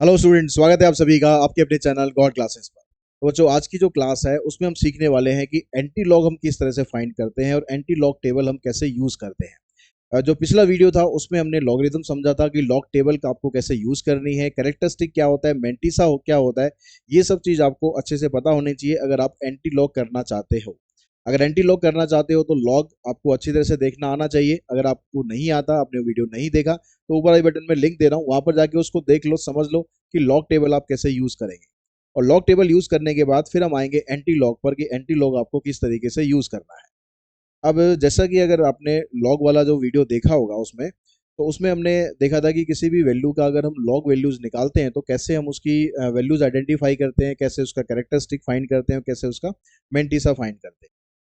Hello student, स्वागत है आप सभी का आपके अपने चैनल गॉड क्लासेस पर। तो बच्चों, आज की जो क्लास है उसमें हम सीखने वाले हैं कि एंटी लॉग हम किस तरह से फाइंड करते हैं और एंटी लॉग टेबल हम कैसे यूज करते हैं। जो पिछला वीडियो था उसमें हमने लॉगरिथम समझा था कि लॉग टेबल का आपको कैसे यूज करनी है, कैरेक्टरिस्टिक क्या होता है, मेंटिसा क्या होता है। ये सब चीज आपको अच्छे से पता होनी चाहिए अगर आप एंटी लॉग करना चाहते हो। अगर एंटी लॉग करना चाहते हो तो लॉग आपको अच्छी तरह से देखना आना चाहिए। अगर आपको नहीं आता, आपने वीडियो नहीं देखा, तो ऊपर आई बटन में लिंक दे रहा हूँ, वहां पर जाके उसको देख लो, समझ लो कि लॉग टेबल आप कैसे यूज करेंगे। और लॉग टेबल यूज करने के बाद फिर हम आएंगे एंटी लॉग पर कि एंटी लॉग आपको किस तरीके से यूज करना है। अब जैसा कि अगर आपने लॉग वाला जो वीडियो देखा होगा उसमें, तो उसमें हमने देखा था कि किसी भी वैल्यू का अगर हम लॉग वैल्यूज निकालते हैं तो कैसे हम उसकी वैल्यूज आइडेंटिफाई करते हैं, कैसे उसका कैरेक्टरिस्टिक फाइंड करते हैं और कैसे उसका मेंटिसा फाइंड करते हैं।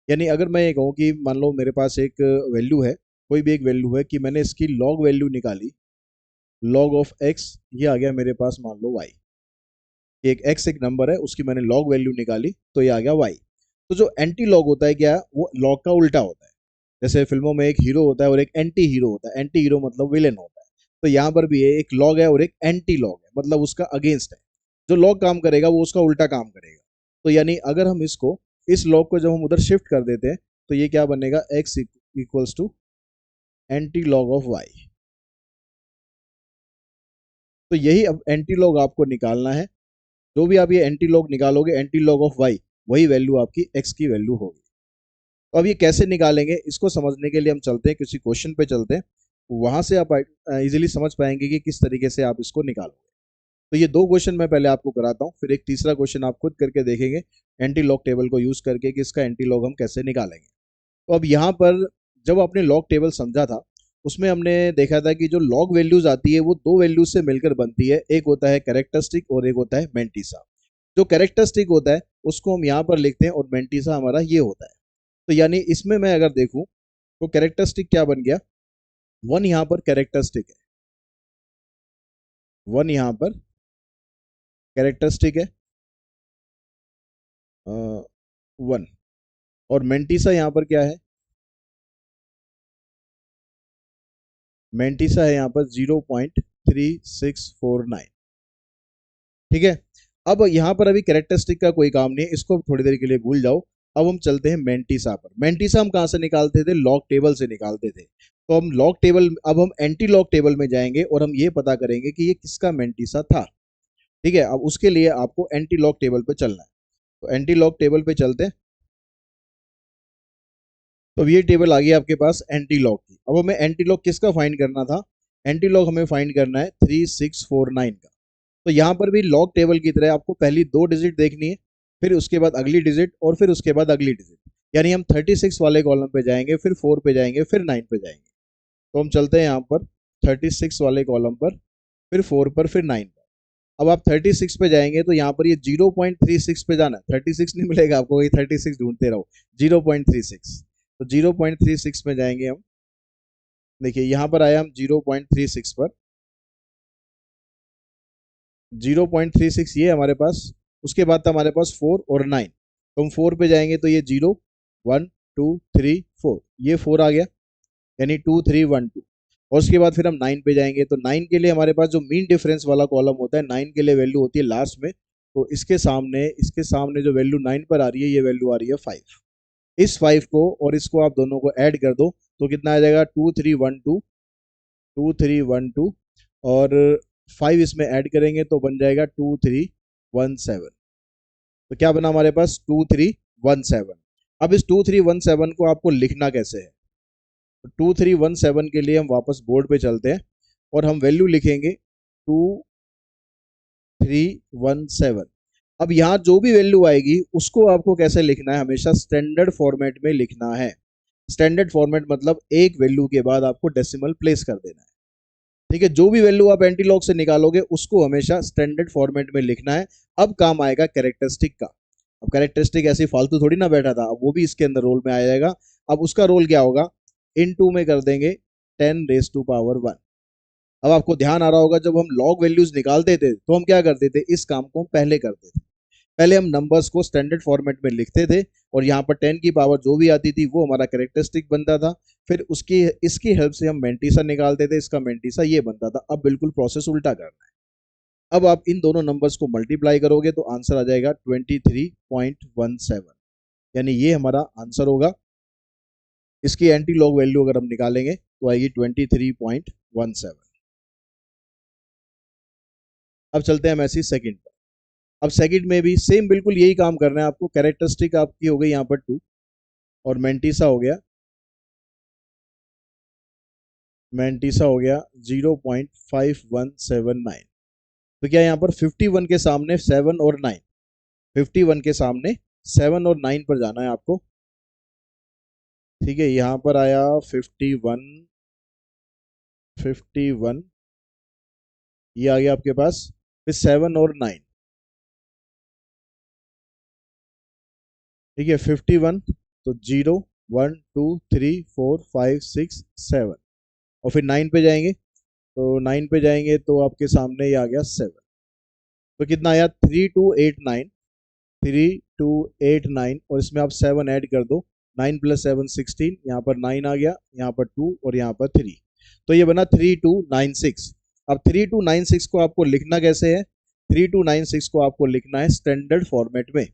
यानी अगर मैं ये कहूँ कि मान लो मेरे पास एक वैल्यू है, कोई भी एक वैल्यू है कि मैंने इसकी लॉग वैल्यू निकाली, लॉग ऑफ एक्स, ये आ गया मेरे पास मान लो वाई। एक एक्स एक नंबर है, उसकी मैंने लॉग वैल्यू निकाली तो ये आ गया वाई। तो जो एंटी लॉग होता है क्या है, वो लॉग का उल्टा होता है। जैसे फिल्मों में एक हीरो होता है और एक एंटी हीरो होता है, एंटी हीरो मतलब विलेन होता है। तो यहाँ पर भी एक लॉग है और एक एंटी लॉग है, मतलब उसका अगेंस्ट है। जो लॉग काम करेगा वो उसका उल्टा काम करेगा। तो यानी अगर हम इसको, इस लॉग को जब हम उधर शिफ्ट कर देते हैं तो ये क्या बनेगा, x equals to anti log of y. तो यही अब एंटी लॉग आपको निकालना है। जो भी आप ये एंटी लॉग निकालोगे, एंटी लॉग ऑफ वाई, वही वैल्यू आपकी एक्स की वैल्यू होगी। तो अब ये कैसे निकालेंगे, इसको समझने के लिए हम चलते हैं किसी क्वेश्चन पे चलते हैं। वहां से आप इजीली समझ पाएंगे कि किस तरीके से आप इसको निकालोगे। तो ये दो क्वेश्चन मैं पहले आपको कराता हूँ, फिर एक तीसरा क्वेश्चन आप खुद करके देखेंगे एंटी लॉग टेबल को यूज करके कि इसका एंटी लॉग हम कैसे निकालेंगे। तो अब यहाँ पर जब आपने लॉग टेबल समझा था, उसमें हमने देखा था कि जो लॉग वैल्यूज आती है वो दो वैल्यूज से मिलकर बनती है। एक होता है कैरेक्टरिस्टिक और एक होता है मेंटिसा। जो कैरेक्टरिस्टिक होता है उसको हम यहाँ पर लिखते हैं और मेंटिसा हमारा ये होता है। तो यानी इसमें मैं अगर देखूं तो कैरेक्टरिस्टिक क्या बन गया, वन यहाँ पर कैरेक्टरिस्टिक है, वन यहाँ पर कैरेक्टरिस्टिक है, वन। और मेंटिसा यहाँ पर क्या है, मेंटिसा है यहाँ पर 0.3649। ठीक है। अब यहाँ पर अभी कैरेक्टरिस्टिक का कोई काम नहीं है, इसको थोड़ी देर के लिए भूल जाओ। अब हम चलते हैं मेंटिसा पर। मेंटिसा हम कहाँ से निकालते थे, लॉग टेबल से निकालते थे। तो हम लॉग टेबल, अब हम एंटी लॉग टेबल में जाएंगे और हम ये पता करेंगे कि ये किसका मेंटिसा था। ठीक है। अब उसके लिए आपको एंटी लॉग टेबल पे चलना है। तो एंटी लॉग टेबल पे चलते हैं। तो ये टेबल आ गई आपके पास एंटी लॉग की। अब हमें एंटी लॉग किसका फाइंड करना था, एंटी लॉग हमें फाइंड करना है 3649 का। तो यहाँ पर भी लॉग टेबल की तरह आपको पहली दो डिजिट देखनी है, फिर उसके बाद अगली डिजिट और फिर उसके बाद अगली डिजिट। यानी हम 36 वाले कॉलम पे जाएंगे, फिर 4 पे जाएंगे, फिर 9 पे जाएंगे। तो हम चलते हैं यहाँ पर 36 वाले कॉलम पर, फिर 4 पर, फिर 9 पर। अब आप 36 पे जाएंगे तो यहाँ पर ये 0.36 पे जाना है, 36 नहीं मिलेगा आपको, वही 36 ढूंढते रहो। 0.36, तो 0.36 में जाएंगे हम। देखिए यहाँ पर आया हम 0.36 पर, 0.36 ये हमारे पास। उसके बाद था हमारे पास 4 और 9। तो हम 4 पे जाएंगे तो ये 0, 1, 2, 3, 4, ये 4 आ गया, यानी 2, 3, 1, 2। और उसके बाद फिर हम 9 पे जाएंगे तो 9 के लिए हमारे पास जो मीन डिफरेंस वाला कॉलम होता है, 9 के लिए वैल्यू होती है लास्ट में। तो इसके सामने जो वैल्यू 9 पर आ रही है, ये वैल्यू आ रही है 5। इस 5 को और इसको आप दोनों को ऐड कर दो तो कितना आ जाएगा, 2, 3, 1, 2, 2, 3, 1, 2। और 5 इसमें ऐड करेंगे तो बन जाएगा 2, 3, 1, 7। तो क्या बना हमारे पास, 2, 3, 1, 7। अब इस 2, 3, 1, 7 को आपको लिखना कैसे है, तो 2, 3, 1, 7 के लिए हम वापस बोर्ड पे चलते हैं और हम वैल्यू लिखेंगे 2, 3, 1, 7। अब यहाँ जो भी वैल्यू आएगी उसको आपको कैसे लिखना है, हमेशा स्टैंडर्ड फॉर्मेट में लिखना है। स्टैंडर्ड फॉर्मेट मतलब एक वैल्यू के बाद आपको डेसिमल प्लेस कर देना है। ठीक है। जो भी वैल्यू आप एंटीलॉग से निकालोगे उसको हमेशा स्टैंडर्ड फॉर्मेट में लिखना है। अब काम आएगा कैरेक्टरिस्टिक का। अब कैरेक्टरिस्टिक ऐसे फालतू थोड़ी ना बैठा था, अब वो भी इसके अंदर रोल में आ जाएगा। अब उसका रोल क्या होगा, इन टू में कर देंगे 10⁻⁻1। अब आपको ध्यान आ रहा होगा, जब हम लॉग वैल्यूज निकालते थे तो हम क्या करते थे, इस काम को पहले करते थे। पहले हम नंबर्स को स्टैंडर्ड फॉर्मेट में लिखते थे और यहाँ पर 10 की पावर जो भी आती थी वो हमारा कैरेक्टरिस्टिक बनता था। फिर उसकी इसकी हेल्प से हम मेंटिसा निकालते थे, इसका मेंटिसा ये बनता था। अब बिल्कुल प्रोसेस उल्टा करना है। अब आप इन दोनों नंबर्स को मल्टीप्लाई करोगे तो आंसर आ जाएगा 23.17, यानी ये हमारा आंसर होगा। इसकी एंटी लॉग वैल्यू अगर हम निकालेंगे तो आएगी 23.17। अब चलते हैं हम ऐसी सेकंड पर। अब सेकंड में भी सेम बिल्कुल यही काम करना है आपको। कैरेक्टरिस्टिक आपकी हो गई यहाँ पर 2 और मैंटीसा हो गया, 0.5179। तो क्या यहाँ पर 51 के सामने 7 और 9, 51 के सामने 7 और 9 पर जाना है आपको। ठीक है, यहाँ पर आया 51, 51 ये आ गया आपके पास, फिर 7 और 9। ठीक है, 51 तो 0 1 2 3 4 5 6 7, और फिर 9 पे जाएंगे तो 9 पे जाएंगे तो आपके सामने ये आ गया 7। तो कितना आया 3289, 3289, और इसमें आप 7 ऐड कर दो, 9 + 7 16, यहाँ पर 9 आ गया, यहाँ पर 2 और यहाँ पर 3, तो ये बना 3296। अब 3296 को आपको लिखना कैसे है? 3296 को आपको लिखना है स्टैंडर्ड फॉर्मेट में,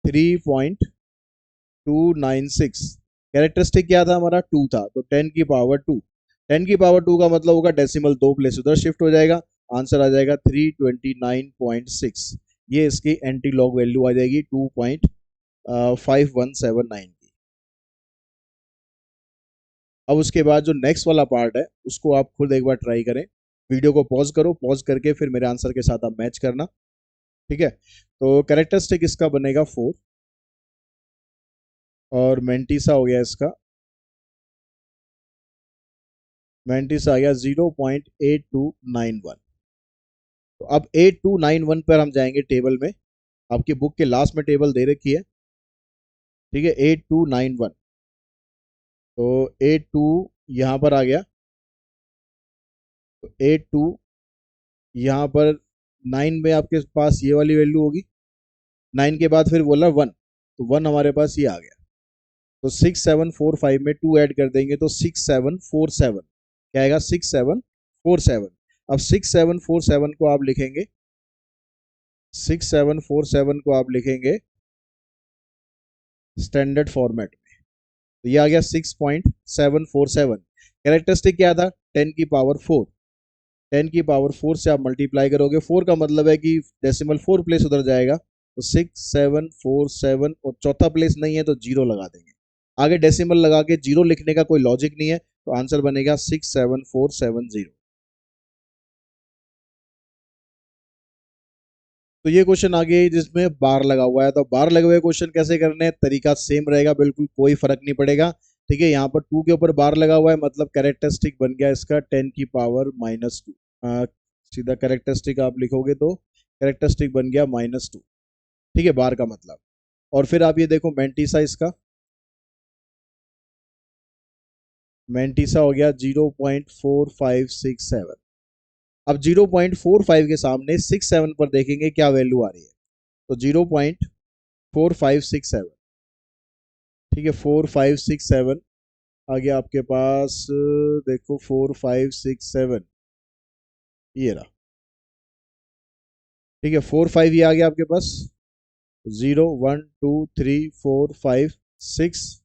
3.296। कैरेक्टरिस्टिक क्या था हमारा? 2 था, तो 10 की पावर 2, 10 की पावर 2 का मतलब होगा डेसिमल 2 प्लेस उधर शिफ्ट हो जाएगा, आंसर आ जाएगा 329.6। ये इसकी एंटी लॉग वैल्यू आ जाएगी 2.5179 की। अब उसके बाद जो नेक्स्ट वाला पार्ट है उसको आप खुद एक बार ट्राई करें। वीडियो को पॉज करो, पॉज करके फिर मेरे आंसर के साथ आप मैच करना। ठीक है, तो कैरेक्टरिस्टिक इसका बनेगा 4 और मेंटिसा हो गया इसका, मेंटिस आ गया 0.8291। तो अब 8291 पर हम जाएंगे टेबल में, आपकी बुक के लास्ट में टेबल दे रखी है। ठीक है, 8291, तो 82 यहाँ पर आ गया, तो 82 यहाँ पर 9 में आपके पास ये वाली वैल्यू होगी, 9 के बाद फिर बोला 1, तो 1 हमारे पास ये आ गया। तो 6745 में 2 ऐड कर देंगे तो 6747, क्या आएगा? 6747। अब 6747 को आप लिखेंगे, 6747 को आप लिखेंगे स्टैंडर्ड फॉर्मेट में, तो ये आ गया 6.747। कैरेक्टरिस्टिक क्या था? 10 की पावर 4, 10 की पावर 4 से आप मल्टीप्लाई करोगे, 4 का मतलब है कि डेसिमल 4 प्लेस उधर जाएगा, तो 6747, और चौथा प्लेस नहीं है तो जीरो लगा देंगे। आगे डेसिमल लगा के जीरो लिखने का कोई लॉजिक नहीं है, तो आंसर बनेगा 67470। तो ये क्वेश्चन आ गया जिसमें बार लगा हुआ है, तो बार लगे हुए क्वेश्चन कैसे करने हैं? तरीका सेम रहेगा, बिल्कुल कोई फर्क नहीं पड़ेगा। ठीक है, यहाँ पर 2 के ऊपर बार लगा हुआ है, मतलब कैरेक्टरिस्टिक बन गया इसका 10 की पावर -2। सीधा कैरेक्टरिस्टिक आप लिखोगे तो कैरेक्टरिस्टिक बन गया -2। ठीक है, बार का मतलब। और फिर आप ये देखो मेंटिसा, इसका मेंटिसा हो गया 0.4567। अब 0.45 के सामने 67 पर देखेंगे क्या वैल्यू आ रही है, तो 0.4567। ठीक है, 4567 आ गया आपके पास, देखो 4567 ये रहा। ठीक है, 45 ये आ गया आपके पास, 0 1 2 3 4 5 6।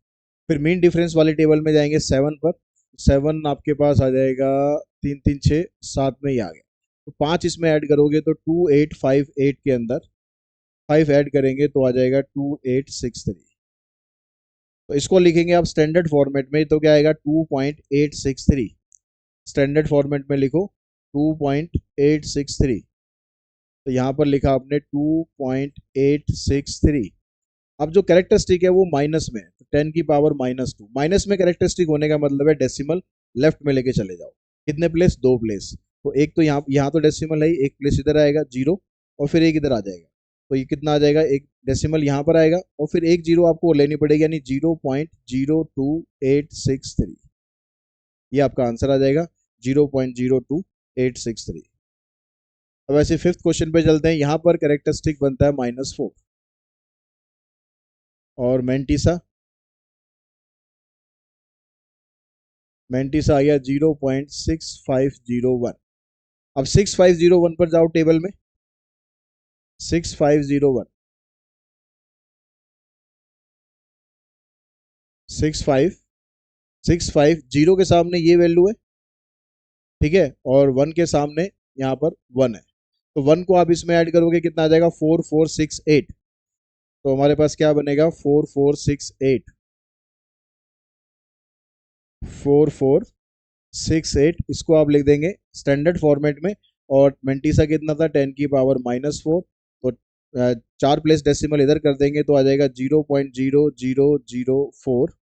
फिर मीन डिफरेंस वाले टेबल में जाएंगे 7 पर, 7 आपके पास आ जाएगा 3 3 6 7 में ही आ गया, तो 5 इसमें ऐड करोगे तो 2858 के अंदर 5 ऐड करेंगे तो आ जाएगा 2863। तो इसको लिखेंगे आप स्टैंडर्ड फॉर्मेट में, तो क्या आएगा 2.863। स्टैंडर्ड फॉर्मेट में लिखो 2.863, तो यहाँ पर लिखा आपने 2.863। अब जो कैरेक्टरिस्टिक है वो माइनस में है, तो 10 की पावर -2, माइनस में कैरेक्टरिस्टिक होने का मतलब है डेसिमल लेफ्ट में लेके चले जाओ। कितने प्लेस? 2 प्लेस। तो एक तो यहाँ तो डेसिमल है, एक प्लेस इधर आएगा जीरो, और फिर एक इधर आ जाएगा, तो ये कितना आ जाएगा? एक डेसिमल यहाँ पर आएगा और फिर एक जीरो आपको लेनी पड़ेगी, यानी 0.02863। ये आपका आंसर आ जाएगा 0.02863। अब ऐसे फिफ्थ क्वेश्चन पे चलते हैं, यहाँ पर कैरेक्टरिस्टिक बनता है -4 और मेंटिसा, मेंटिसा आ गया 0.6501। अब 6501 पर जाओ टेबल में, 6501, 65 के सामने ये वैल्यू है, ठीक है, और 1 के सामने यहाँ पर 1 है, तो 1 को आप इसमें ऐड करोगे कितना आ जाएगा 4468, तो हमारे पास क्या बनेगा 4468, 4468, इसको आप लिख देंगे स्टैंडर्ड फॉर्मेट में। और मेंटीसा कितना था 10⁻⁻4, तो 4 प्लेस डेसिमल इधर कर देंगे तो आ जाएगा 0.00004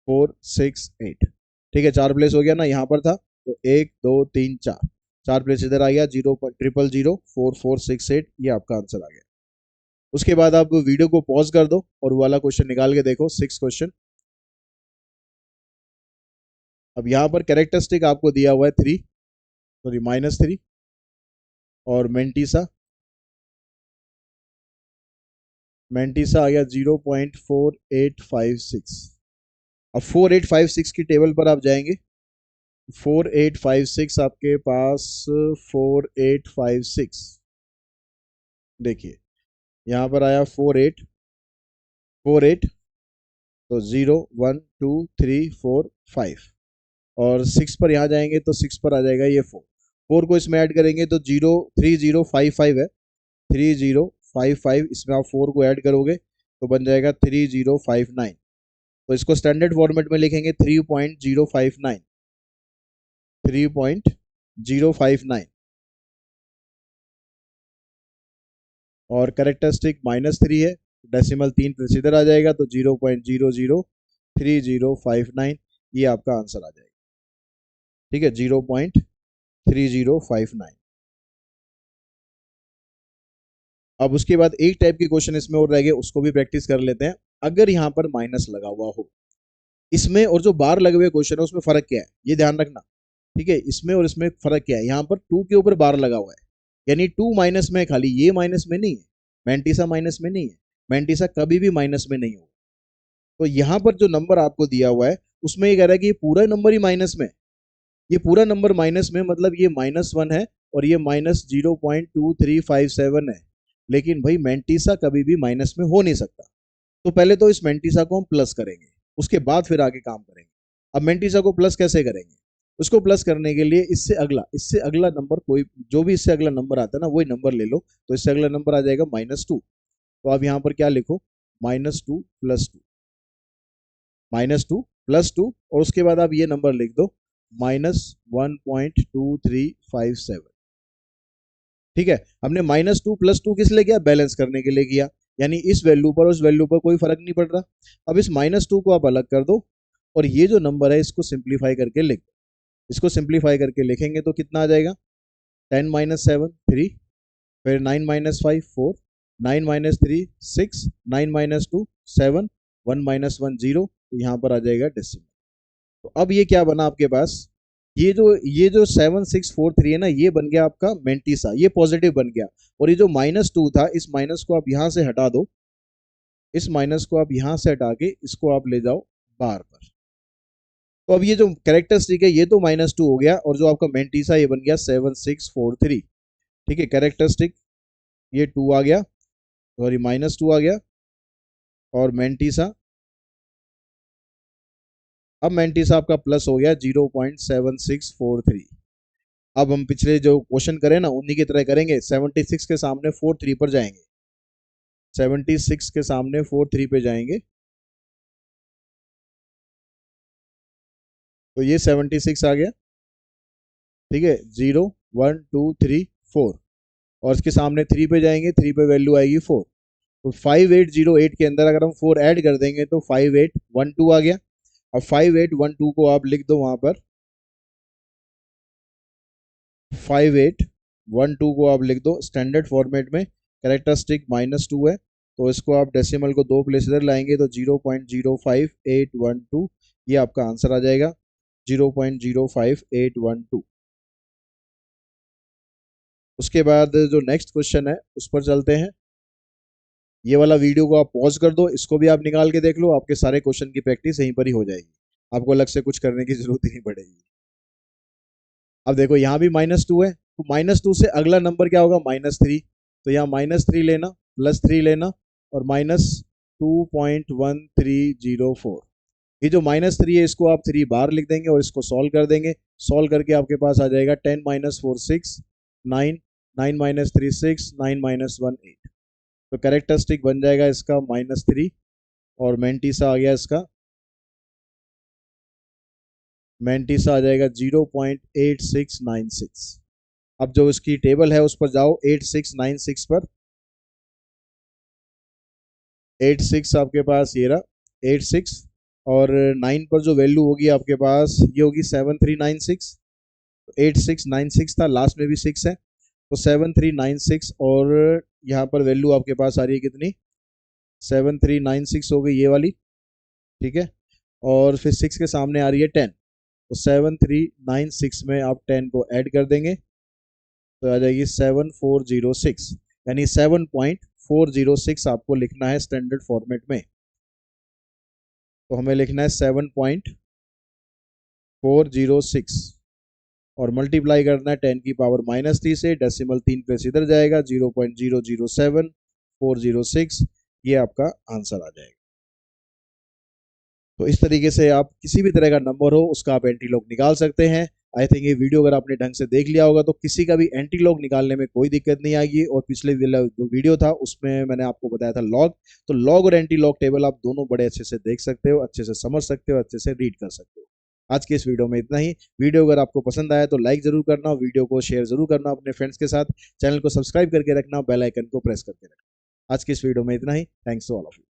468, ठीक है, 4 प्लेस हो गया ना, यहाँ पर था तो 1 2 3 4, 4 प्लेस इधर आ गया, 0.00004 468, ये आपका आंसर आ गया। उसके बाद आप वीडियो को पॉज कर दो और वो वाला क्वेश्चन निकाल के देखो, 6 क्वेश्चन। अब यहाँ पर कैरेक्टरिस्टिक आपको दिया हुआ है 3, सॉरी -3, और मेंटीसा आ गया 0.4856। अब 4856 की टेबल पर आप जाएंगे, 4856 आपके पास 4856, देखिए यहाँ पर आया 4848, तो 0 1 2 3 4 5, और 6 पर यहाँ जाएंगे तो 6 पर आ जाएगा ये 4 को इसमें ऐड करेंगे तो 3055 है, 3055, इसमें आप 4 को ऐड करोगे तो बन जाएगा 3059, तो इसको स्टैंडर्ड फॉर्मेट में लिखेंगे 3.059, 3.059, और कैरेक्टरिस्टिक -3 है, डेसिमल 3 प्लेस इधर आ जाएगा तो 0.003059, ये आपका आंसर आ जाएगा, ठीक है, 0.3059। अब उसके बाद एक टाइप के क्वेश्चन इसमें और रह गए, उसको भी प्रैक्टिस कर लेते हैं। अगर यहाँ पर माइनस लगा हुआ हो इसमें, और जो बार लगे हुए क्वेश्चन है उसमें फर्क क्या है ये ध्यान रखना, ठीक है, इसमें और इसमें फर्क क्या है, यहाँ पर 2 के ऊपर बार लगा हुआ है, यानी 2 माइनस में, खाली ये माइनस में नहीं है, मेंटीसा माइनस में नहीं है, मेंटीसा कभी भी माइनस में नहीं होगा। तो यहाँ पर जो नंबर आपको दिया हुआ है उसमें ये कह रहा है कि ये पूरा नंबर ही माइनस में, ये पूरा नंबर माइनस में, मतलब ये -1 है और ये -0.2357 है, लेकिन भाई मेंटीसा कभी भी माइनस में हो नहीं सकता। तो पहले तो इस मेंटीसा को हम प्लस करेंगे, उसके बाद फिर आगे काम करेंगे। अब मेंटीसा को प्लस कैसे करेंगे, उसको प्लस करने के लिए इससे अगला नंबर, कोई जो भी इससे अगला नंबर आता है ना वही नंबर ले लो, तो इससे अगला नंबर आ जाएगा -2, तो आप यहाँ पर क्या लिखो -2 + 2, -2 + 2, और उसके बाद आप ये नंबर लिख दो -1.2357, ठीक है। हमने -2 + 2 किस लिए किया, बैलेंस करने के लिए किया, यानी इस वैल्यू पर उस वैल्यू पर कोई फर्क नहीं पड़ रहा। अब इस -2 को आप अलग कर दो और ये जो नंबर है इसको सिंप्लीफाई करके लिख दो, इसको सिंप्लीफाई करके लिखेंगे तो कितना आ जाएगा 10 - 7 3, फिर 9 - 5 4, 9 - 3 6, 9 - 2 7, 1 - 1 0, तो यहाँ पर आ जाएगा डेसिमल। तो अब ये क्या बना आपके पास, ये जो 7643 है ना, ये बन गया आपका मेंटीसा, ये पॉजिटिव बन गया, और ये जो -2 था इस माइनस को आप यहाँ से हटा दो, इस माइनस को आप यहाँ से हटा के इसको आप ले जाओ बार पर, तो अब ये जो कैरेक्टरिस्टिक है ये तो -2 हो गया, और जो आपका मेंटीसा ये बन गया 7643, ठीक है, कैरेक्टरिस्टिक ये 2 आ गया, सॉरी -2 आ गया, और मेंटीसा, अब मेंटीसा आपका प्लस हो गया 0.7643। अब हम पिछले जो क्वेश्चन करें ना उन्हीं की तरह करेंगे, 76 के सामने 43 पर जाएंगे, 76 के सामने 43 पे जाएंगे, तो ये 76 आ गया, ठीक है, 0 1 2 3 4, और इसके सामने 3 पे जाएंगे, 3 पे वैल्यू आएगी 4, तो 5808 के अंदर अगर हम 4 ऐड कर देंगे तो 5812 आ गया। अब 5812 को आप लिख दो वहां पर, 5812 को आप लिख दो स्टैंडर्ड फॉर्मेट में, कैरेक्टरिस्टिक -2 है, तो इसको आप डेसिमल को 2 प्लेस इधर लाएंगे तो 0.05812, ये आपका आंसर आ जाएगा 0.05812। उसके बाद जो नेक्स्ट क्वेश्चन है उस पर चलते हैं। ये वाला वीडियो को आप पॉज कर दो, इसको भी आप निकाल के देख लो, आपके सारे क्वेश्चन की प्रैक्टिस यहीं पर ही हो जाएगी, आपको अलग से कुछ करने की जरूरत ही नहीं पड़ेगी। अब देखो यहाँ भी -2 है, तो -2 से अगला नंबर क्या होगा -3, तो यहाँ -3 लेना, +3 लेना और -2.1304। ये जो -3 है इसको आप 3 बार लिख देंगे और इसको सॉल्व कर देंगे। सॉल्व करके आपके पास आ जाएगा 10 - 4 6 9, 9 - 3 6, 9 - 1 8। तो कैरेक्टरिस्टिक बन जाएगा इसका -3 और मैंटिसा आ गया इसका, मैंटिसा आ जाएगा 0.8696। अब जो इसकी टेबल है उस पर जाओ, 8696 पर, 86 आपके पास ये रहा 86 और 9 पर जो वैल्यू होगी आपके पास ये होगी 7396। 8696 था, लास्ट में भी 6 है तो 7396 और यहाँ पर वैल्यू आपके पास आ रही है कितनी, 7396 हो गई ये वाली, ठीक है। और फिर 6 के सामने आ रही है 10, तो 7396 में आप 10 को ऐड कर देंगे तो आ जाएगी 7406, यानी 7.406 आपको लिखना है स्टैंडर्ड फॉर्मेट में। तो हमें लिखना है 7.406 और मल्टीप्लाई करना है 10 की पावर -3 से, डेसिमल 3 प्लेस इधर जाएगा, 0.007406, ये आपका आंसर आ जाएगा। तो इस तरीके से आप किसी भी तरह का नंबर हो उसका आप एंटी लॉग निकाल सकते हैं। आई थिंक ये वीडियो अगर आपने ढंग से देख लिया होगा तो किसी का भी एंटी लॉग निकालने में कोई दिक्कत नहीं आएगी। और पिछले जो वीडियो था उसमें मैंने आपको बताया था लॉग, तो लॉग और एंटी लॉग टेबल आप दोनों बड़े अच्छे से देख सकते हो, अच्छे से समझ सकते हो, अच्छे से रीड कर सकते हो। आज के इस वीडियो में इतना ही। वीडियो अगर आपको पसंद आया तो लाइक जरूर करना, वीडियो को शेयर जरूर करना अपने फ्रेंड्स के साथ, चैनल को सब्सक्राइब करके रखना, बेल आइकन को प्रेस करके रखना। आज के इस वीडियो में इतना ही। Thanks to all of you.